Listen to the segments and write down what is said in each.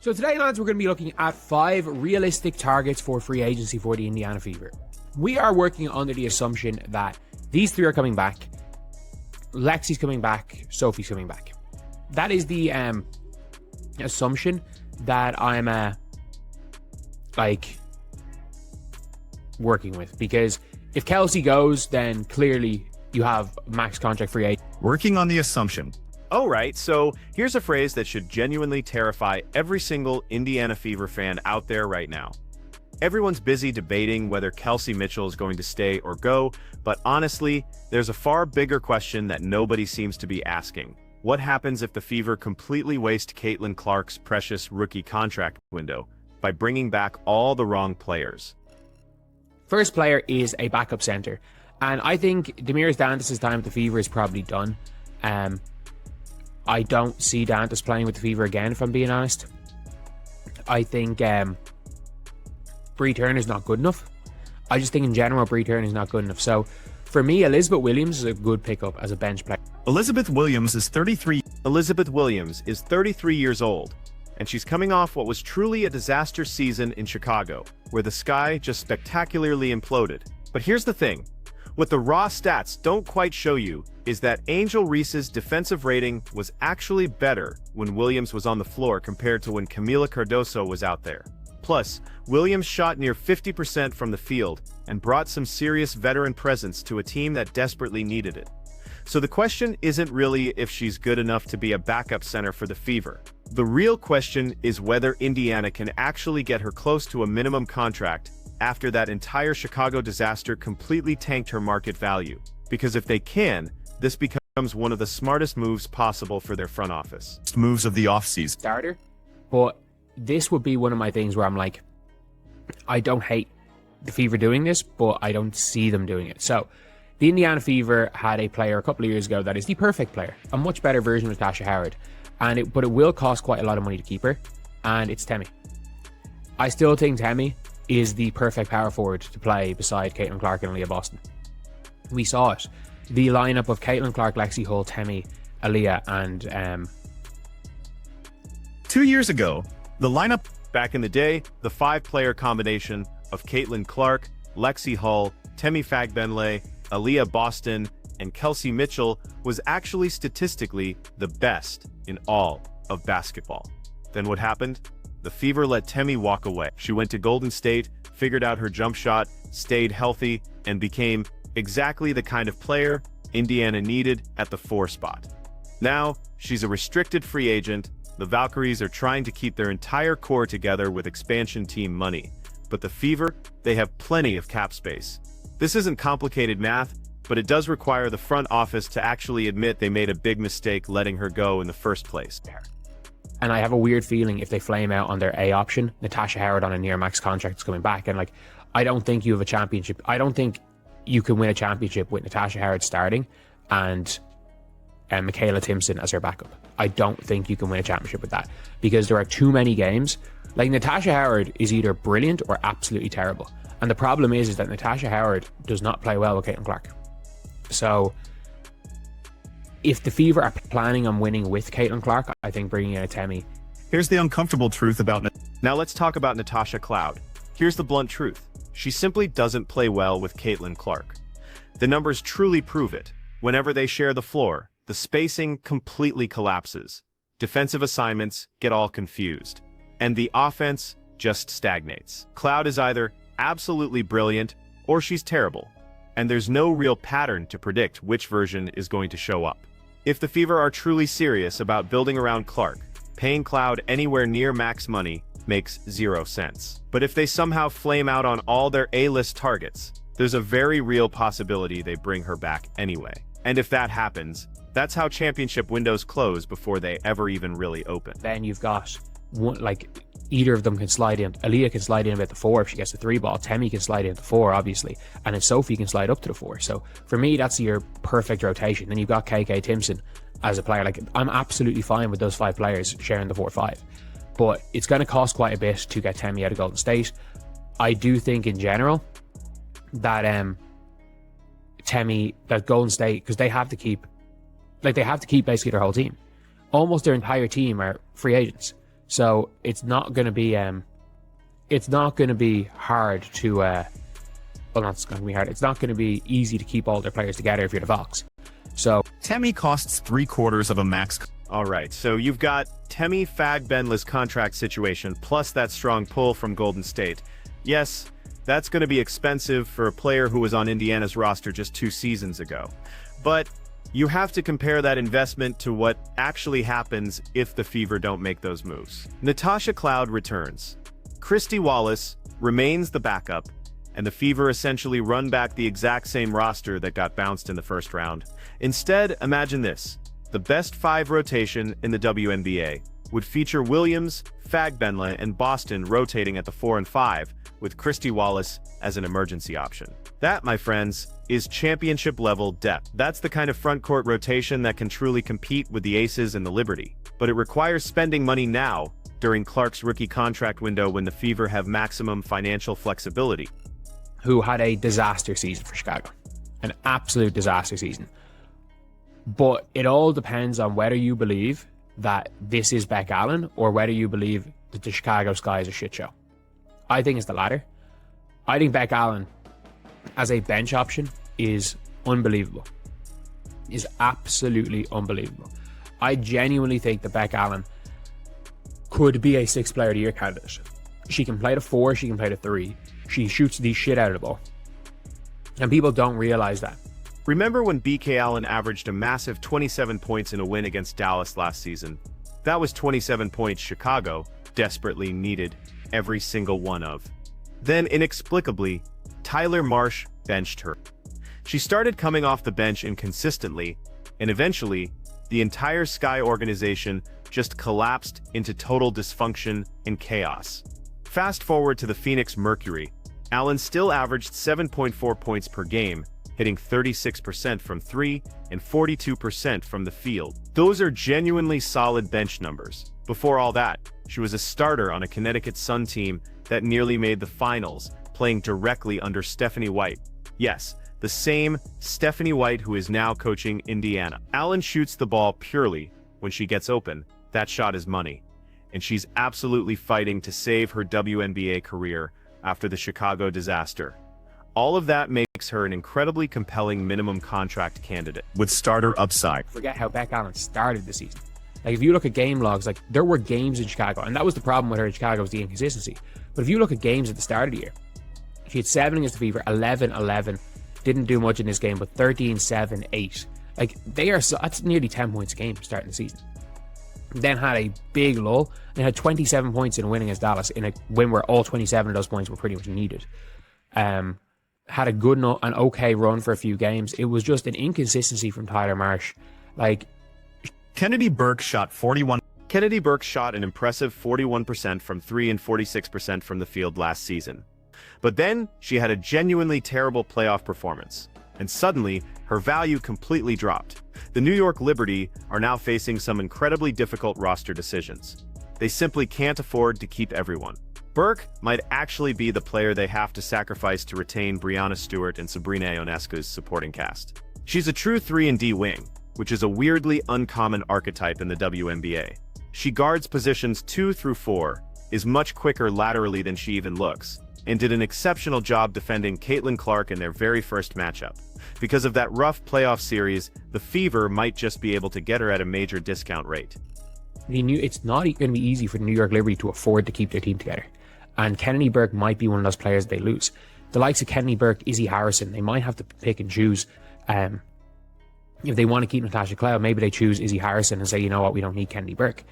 So today, lads, we're going to be looking at 5 realistic targets for free agency for the Indiana Fever. We are working under the assumption that these 3 are coming back. Lexi's coming back. Sophie's coming back. That is the assumption that I'm working with. Because if Kelsey goes, then clearly you have max contract free agent. Working on the assumption. All right, so here's a phrase that should genuinely terrify every single Indiana Fever fan out there right now. Everyone's busy debating whether Kelsey Mitchell is going to stay or go, but honestly, there's a far bigger question that nobody seems to be asking. What happens if the Fever completely waste Caitlin Clark's precious rookie contract window by bringing back all the wrong players? First player is a backup center, and I think Demiris Dantas' time with the Fever is probably done. I don't see Dantas playing with the Fever again, if I'm being honest. I think Bree Turner's not good enough. I just think in general Bree Turner's not good enough. So for me, Elizabeth Williams is a good pickup as a bench player. Elizabeth Williams is 33 years old, and she's coming off what was truly a disaster season in Chicago, where the sky just spectacularly imploded. But here's the thing. What the raw stats don't quite show you is that Angel Reese's defensive rating was actually better when Williams was on the floor compared to when Camila Cardoso was out there. Plus, Williams shot near 50% from the field and brought some serious veteran presence to a team that desperately needed it. So the question isn't really if she's good enough to be a backup center for the Fever. The real question is whether Indiana can actually get her close to a minimum contract after that entire Chicago disaster completely tanked her market value. Because if they can, this becomes one of the smartest moves possible for their front office. Moves of the offseason. Starter. But this would be one of my things where I'm like, I don't hate the Fever doing this, but I don't see them doing it. So the Indiana Fever had a player a couple of years ago that is the perfect player, a much better version of Natasha Howard, but it will cost quite a lot of money to keep her, and it's Temi. I still think Temi is the perfect power forward to play beside Caitlin Clark and Aliyah Boston. We saw it. The lineup of Caitlin Clark, Lexi Hull, Temi, Aliyah, and 2 years ago, the lineup. Back in the day, the 5-player combination of Caitlin Clark, Lexi Hull, Temi Fagbenle, Aliyah Boston, and Kelsey Mitchell was actually statistically the best in all of basketball. Then what happened? The Fever let Temi walk away. She went to Golden State, figured out her jump shot, stayed healthy, and became exactly the kind of player Indiana needed at the 4 spot. Now, she's a restricted free agent. The Valkyries are trying to keep their entire core together with expansion team money. But the Fever, they have plenty of cap space. This isn't complicated math, but it does require the front office to actually admit they made a big mistake letting her go in the first place. And I have a weird feeling if they flame out on their A option, Natasha Howard on a near max contract is coming back. And I don't think you have a championship. I don't think you can win a championship with Natasha Howard starting and Michaela Timpson as her backup. I don't think you can win a championship with that because there are too many games. Like, Natasha Howard is either brilliant or absolutely terrible. And the problem is that Natasha Howard does not play well with Caitlin Clark. So if the Fever are planning on winning with Caitlin Clark, I think bringing in a Temi. Here's the uncomfortable truth about. Now let's talk about Natasha Cloud. Here's the blunt truth. She simply doesn't play well with Caitlin Clark. The numbers truly prove it. Whenever they share the floor, the spacing completely collapses. Defensive assignments get all confused. And the offense just stagnates. Cloud is either absolutely brilliant or she's terrible. And there's no real pattern to predict which version is going to show up. If the Fever are truly serious about building around Clark, paying Cloud anywhere near max money makes 0 sense. But if they somehow flame out on all their A-list targets, there's a very real possibility they bring her back anyway. And if that happens, that's how championship windows close before they ever even really open. Then you've got one, either of them can slide in. Aliyah can slide in at the 4 if she gets the 3 ball. Temi can slide in at the 4, obviously. And then Sophie can slide up to the 4. So for me, that's your perfect rotation. Then you've got KK Timpson as a player. I'm absolutely fine with those 5 players sharing the 4-5. But it's going to cost quite a bit to get Temi out of Golden State. I do think in general that that Golden State, because they have to keep basically their whole team. Almost their entire team are free agents. So it's not going to be hard to well, not it's going to be hard. It's not going to be easy to keep all their players together if you're the Valks. So Temi costs 3/4 of a max. All right, so you've got Temi Fagbenle's contract situation, plus that strong pull from Golden State. Yes, that's going to be expensive for a player who was on Indiana's roster just 2 seasons ago. But you have to compare that investment to what actually happens if the Fever don't make those moves. Natasha Cloud returns. Christy Wallace remains the backup, and the Fever essentially run back the exact same roster that got bounced in the first round. Instead, imagine this. The best 5 rotation in the WNBA would feature Williams, Fagbenle, and Boston rotating at the 4 and 5, with Christy Wallace as an emergency option. That, my friends, is championship-level depth. That's the kind of front-court rotation that can truly compete with the Aces and the Liberty. But it requires spending money now, during Clark's rookie contract window when the Fever have maximum financial flexibility. who had a disaster season for Chicago. An absolute disaster season. But it all depends on whether you believe that this is Beck Allen or whether you believe that the Chicago Sky is a shit show. I think it's the latter. I think Beck Allen as a bench option is unbelievable. Is absolutely unbelievable. I genuinely think that Beck Allen could be a 6th player of the year candidate. She can play the 4, she can play the 3. She shoots the shit out of the ball. And people don't realize that. Remember when BK Allen averaged a massive 27 points in a win against Dallas last season? That was 27 points Chicago desperately needed every single one of. Then, inexplicably, Tyler Marsh benched her. She started coming off the bench inconsistently, and eventually, the entire Sky organization just collapsed into total dysfunction and chaos. Fast forward to the Phoenix Mercury. Allen still averaged 7.4 points per game, hitting 36% from 3 and 42% from the field. Those are genuinely solid bench numbers. Before all that, she was a starter on a Connecticut Sun team that nearly made the finals, playing directly under Stephanie White. Yes, the same Stephanie White who is now coaching Indiana. Allen shoots the ball purely when she gets open. That shot is money. And she's absolutely fighting to save her WNBA career after the Chicago disaster. All of that makes her an incredibly compelling minimum contract candidate. With starter upside. Forget how Beck Allen started the season. Like, if you look at game logs, like, there were games in Chicago, and that was the problem with her in Chicago, was the inconsistency. But if you look at games at the start of the year, she had 7 against the Fever, 11-11, didn't do much in this game, but 13-7-8. Like, that's nearly 10 points a game starting the season. Then had a big lull, and had 27 points in a win against Dallas, in a win where all 27 of those points were pretty much needed. Had a good, an okay run for a few games. It was just an inconsistency from Tyler Marsh. Like, Kennedy Burke shot 41. Kennedy Burke shot an impressive 41% from 3 and 46% from the field last season. But then, she had a genuinely terrible playoff performance. And suddenly, her value completely dropped. The New York Liberty are now facing some incredibly difficult roster decisions. They simply can't afford to keep everyone. Burke might actually be the player they have to sacrifice to retain Breanna Stewart and Sabrina Ionescu's supporting cast. She's a true 3-and-D wing, which is a weirdly uncommon archetype in the WNBA. She guards positions 2 through 4, is much quicker laterally than she even looks, and did an exceptional job defending Caitlin Clark in their very first matchup. Because of that rough playoff series, the Fever might just be able to get her at a major discount rate. It's not going to be easy for the New York Liberty to afford to keep their team together. And Kennedy Burke might be one of those players they lose. The likes of Kennedy Burke, Izzy Harrison, they might have to pick and choose. If they want to keep Natasha Cloud, maybe they choose Izzy Harrison and say, you know what, we don't need Kennedy Burke.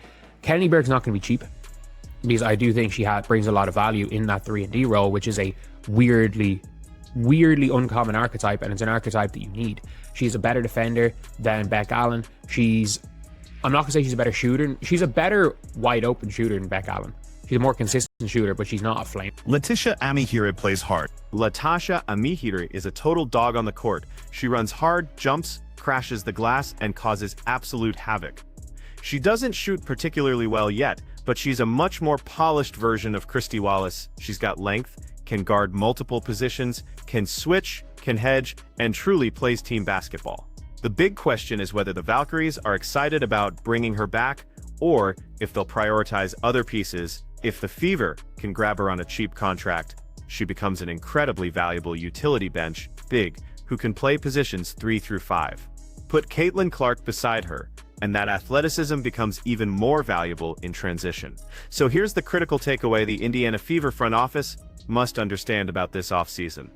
Kennedy Burke's not going to be cheap, because I do think she brings a lot of value in that 3-and-D role, which is a weirdly uncommon archetype, and it's an archetype that you need. She's a better defender than Beck Allen. I'm not going to say she's a better shooter. She's a better wide open shooter than Beck Allen. She's a more consistent shooter, but she's not a flame. Letitia Amihire plays hard. Latasha Amihire is a total dog on the court. She runs hard, jumps, crashes the glass, and causes absolute havoc. She doesn't shoot particularly well yet, but she's a much more polished version of Christy Wallace. She's got length, can guard multiple positions, can switch, can hedge, and truly plays team basketball. The big question is whether the Valkyries are excited about bringing her back, or if they'll prioritize other pieces. If the Fever can grab her on a cheap contract, she becomes an incredibly valuable utility bench big who can play positions 3 through 5. Put Caitlin Clark beside her, and that athleticism becomes even more valuable in transition. So here's the critical takeaway the Indiana Fever front office must understand about this offseason.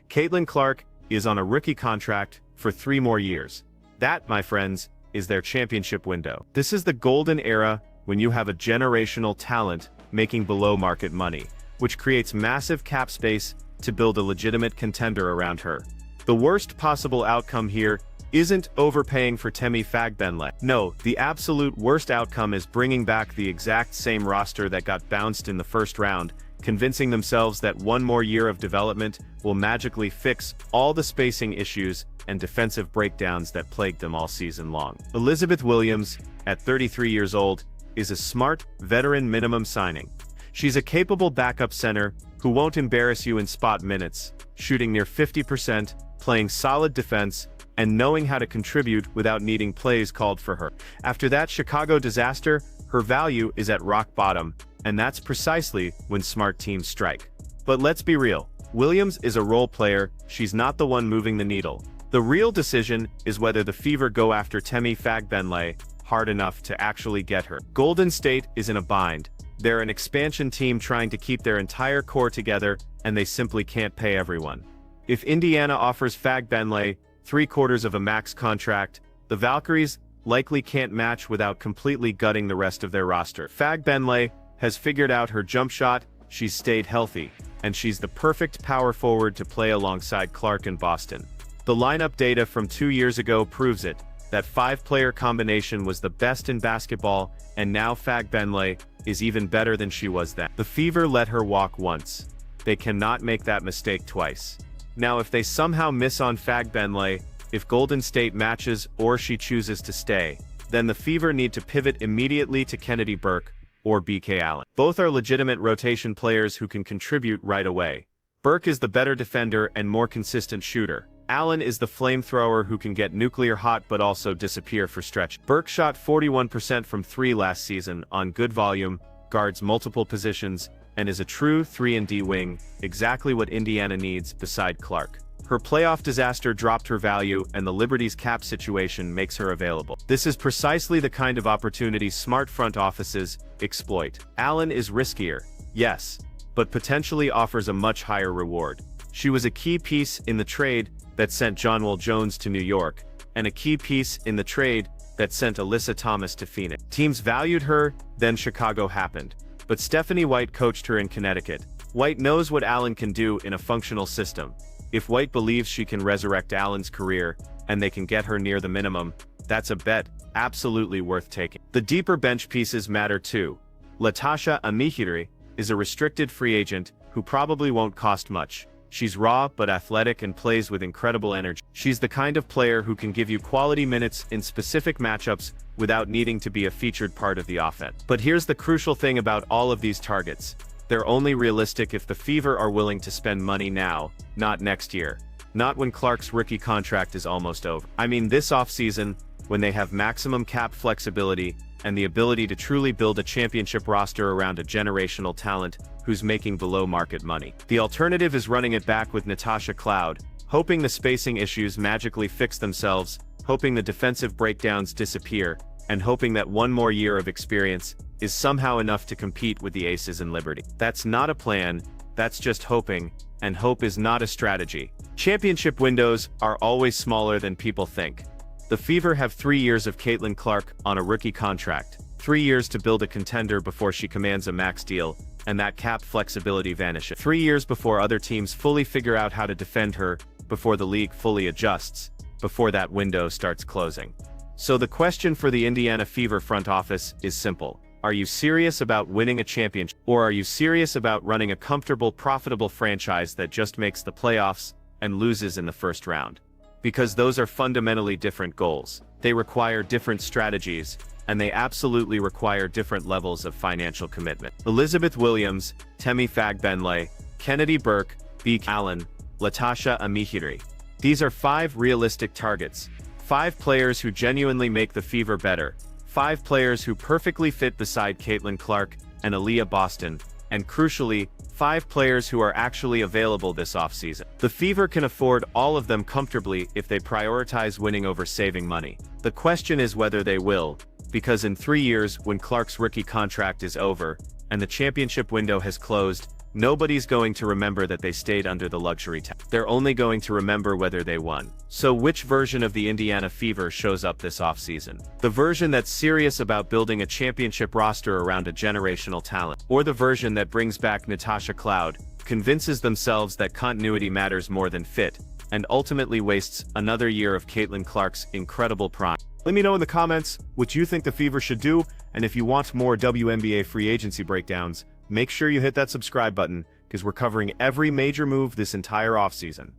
Caitlin Clark is on a rookie contract for 3 more years. That, my friends, is their championship window. This is the golden era when you have a generational talent making below-market money, which creates massive cap space to build a legitimate contender around her. The worst possible outcome here isn't overpaying for Temi Fagbenle. No, the absolute worst outcome is bringing back the exact same roster that got bounced in the first round, convincing themselves that 1 more year of development will magically fix all the spacing issues and defensive breakdowns that plagued them all season long. Elizabeth Williams, at 33 years old, is a smart, veteran minimum signing. She's a capable backup center who won't embarrass you in spot minutes, shooting near 50%, playing solid defense, and knowing how to contribute without needing plays called for her. After that Chicago disaster, her value is at rock bottom, and that's precisely when smart teams strike. But let's be real, Williams is a role player, she's not the one moving the needle. The real decision is whether the Fever go after Temi Fagbenle hard enough to actually get her. Golden State is in a bind. They're an expansion team trying to keep their entire core together, and they simply can't pay everyone. If Indiana offers Fagbenle 3/4 of a max contract, the Valkyries likely can't match without completely gutting the rest of their roster. Fagbenle has figured out her jump shot, she's stayed healthy, and she's the perfect power forward to play alongside Clark in Boston. The lineup data from 2 years ago proves it. That 5-player combination was the best in basketball, and now Fagbenle is even better than she was then. The Fever let her walk once. They cannot make that mistake twice. Now if they somehow miss on Fagbenle, if Golden State matches or she chooses to stay, then the Fever need to pivot immediately to Kennedy Burke or BK Allen. Both are legitimate rotation players who can contribute right away. Burke is the better defender and more consistent shooter. Allen is the flamethrower who can get nuclear hot but also disappear for stretch. Burke shot 41% from 3 last season on good volume, guards multiple positions, and is a true 3-and-D wing, exactly what Indiana needs beside Clark. Her playoff disaster dropped her value, and the Liberty's cap situation makes her available. This is precisely the kind of opportunity smart front offices exploit. Allen is riskier, yes, but potentially offers a much higher reward. She was a key piece in the trade that sent Jonwell Jones to New York, and a key piece in the trade that sent Alyssa Thomas to Phoenix. Teams valued her, then Chicago happened. But Stephanie White coached her in Connecticut. White knows what Allen can do in a functional system. If White believes she can resurrect Allen's career, and they can get her near the minimum, that's a bet absolutely worth taking. The deeper bench pieces matter too. Latasha Amihiri is a restricted free agent who probably won't cost much. She's raw but athletic and plays with incredible energy. She's the kind of player who can give you quality minutes in specific matchups without needing to be a featured part of the offense. But here's the crucial thing about all of these targets. They're only realistic if the Fever are willing to spend money now, not next year. Not when Clark's rookie contract is almost over. I mean this offseason, when they have maximum cap flexibility and the ability to truly build a championship roster around a generational talent who's making below-market money. The alternative is running it back with Natasha Cloud, hoping the spacing issues magically fix themselves, hoping the defensive breakdowns disappear, and hoping that 1 more year of experience is somehow enough to compete with the Aces and Liberty. That's not a plan, that's just hoping, and hope is not a strategy. Championship windows are always smaller than people think. The Fever have 3 years of Caitlin Clark on a rookie contract, 3 years to build a contender before she commands a max deal, and that cap flexibility vanishes. 3 years before other teams fully figure out how to defend her, before the league fully adjusts, before that window starts closing. So the question for the Indiana Fever front office is simple. Are you serious about winning a championship, or are you serious about running a comfortable, profitable franchise that just makes the playoffs and loses in the first round? Because those are fundamentally different goals. They require different strategies, and they absolutely require different levels of financial commitment. Elizabeth Williams, Temi Fagbenle, Kennedy Burke, BK Allen, Latasha Amihiri. These are 5 realistic targets. 5 players who genuinely make the Fever better. 5 players who perfectly fit beside Caitlin Clark and Aliyah Boston, and crucially, 5 players who are actually available this offseason. The Fever can afford all of them comfortably if they prioritize winning over saving money. The question is whether they will, because in 3 years, when Clark's rookie contract is over, and the championship window has closed, nobody's going to remember that they stayed under the luxury tax. They're only going to remember whether they won. So which version of the Indiana Fever shows up this offseason? The version that's serious about building a championship roster around a generational talent? Or the version that brings back Natasha Cloud, convinces themselves that continuity matters more than fit, and ultimately wastes another year of Caitlin Clark's incredible prime? Let me know in the comments what you think the Fever should do, and if you want more WNBA free agency breakdowns, make sure you hit that subscribe button, because we're covering every major move this entire offseason.